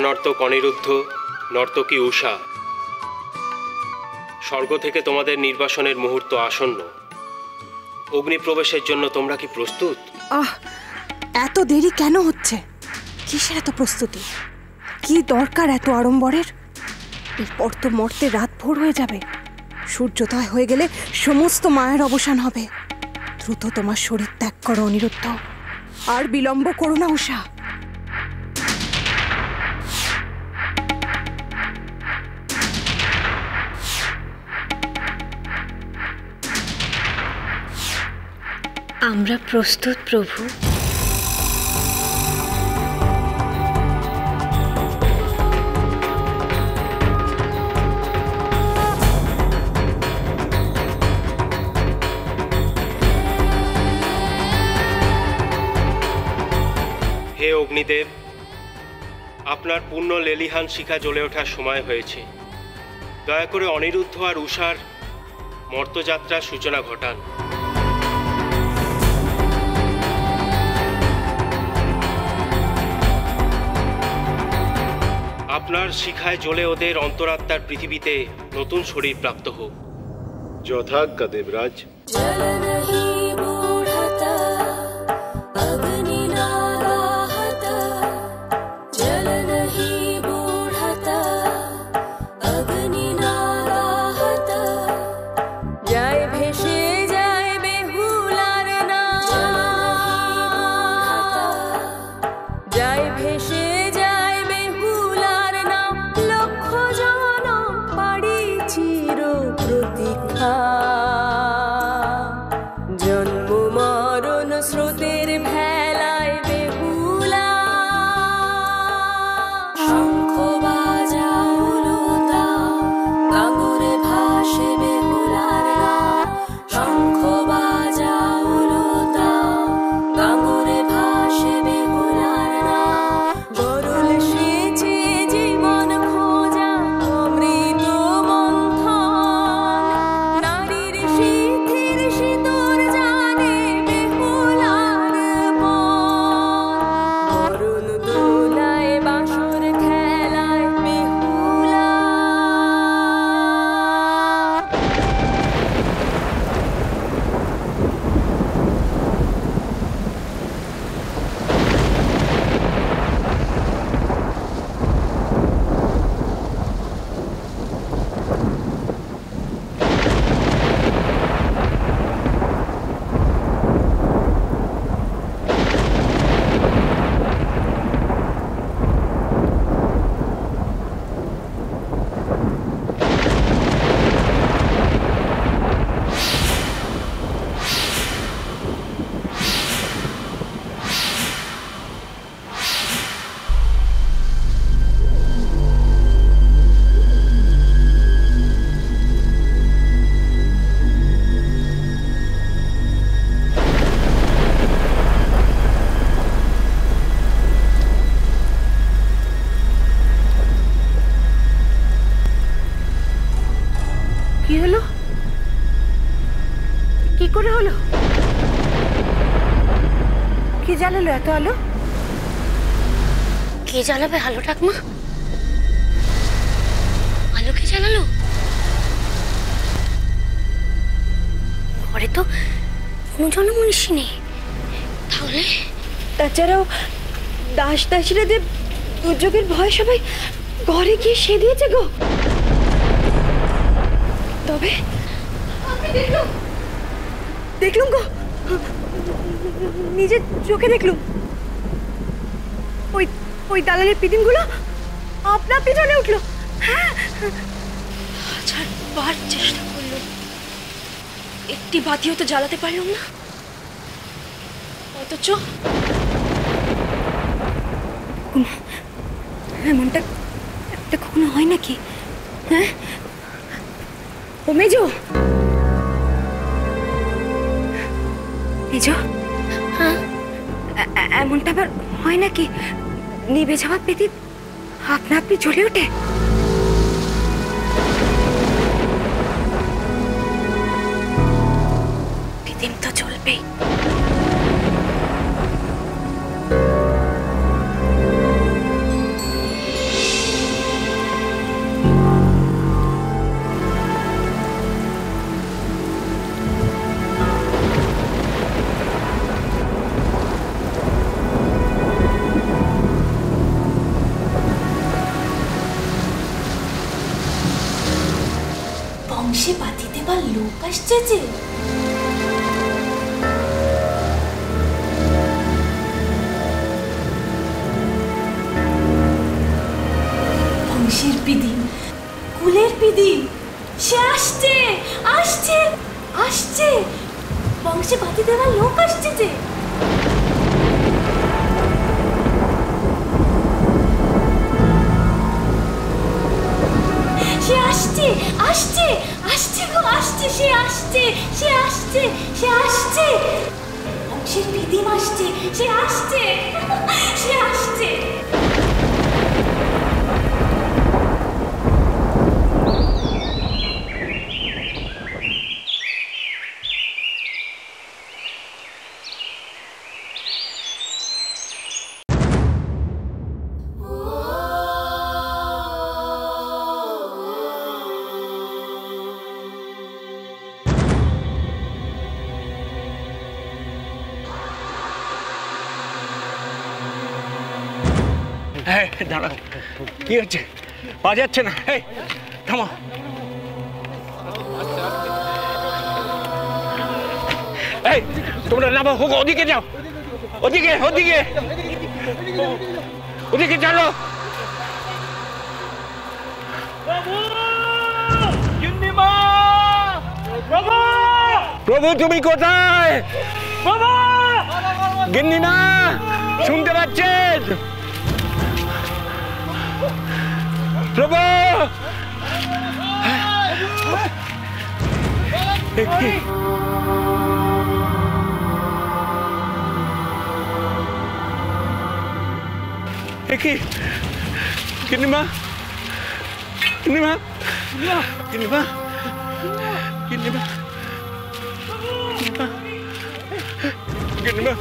নর্তক অনিরুদ্ধ, নর্তকী উষা, স্বর্গ থেকে তোমাদের নির্বাসনের মুহূর্ত আসন্ন। অগ্নিপ্রবেশের জন্য তোমরা কি প্রস্তুত? এত দেরি কেন হচ্ছে? কিসের এত প্রস্তুতি? কি দরকার এত আড়ম্বরের? এরপর তো মর্তে রাত ভোর হয়ে যাবে। সূর্যোদয় হয়ে গেলে সমস্ত মায়ের অবসান হবে। দ্রুত তোমার শরীর ত্যাগ করো অনিরুদ্ধ, আর বিলম্ব করো না উষা। আমরা প্রস্তুত প্রভু। হে অগ্নিদেব, আপনার পূর্ণ লেলিহান শিখা জ্বলে ওঠার সময় হয়েছে। দয়া করে অনিরুদ্ধ আর উষার মর্তযাত্রার সূচনা ঘটান। আপনার শিখায় জ্বলে ওদের অন্তরাত্মার পৃথিবীতে নতুন শরীর প্রাপ্ত হোক। যথাজ্ঞা দেবরাজ। জ্বালালো এত আলো? কে জ্বালাবে আলো ঠাকুমা? আলো কে জ্বালালো? ঘরে তো কোনো জনমনীষী নেই, তাহলে? তাছাড়াও দাস দাসীরা যে দুর্যোগের ভয় সবাই ঘরে গিয়ে সে দিয়েছে গো। তবে দেখলুম গো, নিজের চোখে দেখলুম ওই দালালের পিদিমগুলো আপনা পিছনে উঠলো। হ্যাঁ, বার চেষ্টা করলো, একটি বাতিও তো জ্বালাতে পারলাম না। অথচ এমনটা কখনো হয় নাকি? হ্যাঁ ও মেজো, মেজো, হ্যাঁ এমনটা আবার হয় নাকি? নিভে যাওয়া প্রদীপ আপনা আপনি জ্বলে ওঠে? প্রদীপ তো জ্বলবেই। আসছে যে। বংশের পিদি, কুলের পিদি, সে আসছে আসছে আসছে। বংশে বাতি দেওয়ার লোক আসছে যে। সে আসছে আসছে আসছে গো, আসছে, সে আসছে সে আসছে সে আসছে। বংশের পিদিম আসছে, সে আসছে সে আসছে। দাঁড়াও, কি হচ্ছে? পাওয়া যাচ্ছে না। এই থামো। এই তোমরা নামো, হোক ওদিকে যাও, ওদিকে ওদিকে ওদিকে চলো। প্রভু তুমি কোথায়? গিন্নিমা শুনতে পাচ্ছেন? প্রভু কি? গিন্নিমা গিন্নিমা গিন্নিমা গিন্নিমা গিন্নিমা গিন্নিমা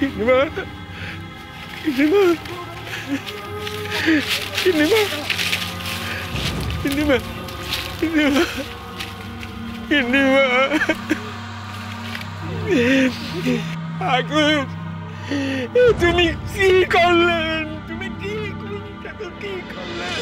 গিন্নিমা গিন্নিমা গিন্নিমা গিন্নিমা গিন্নিমা আগুন, তুমি কি করলেন? তুমি কি করলেন?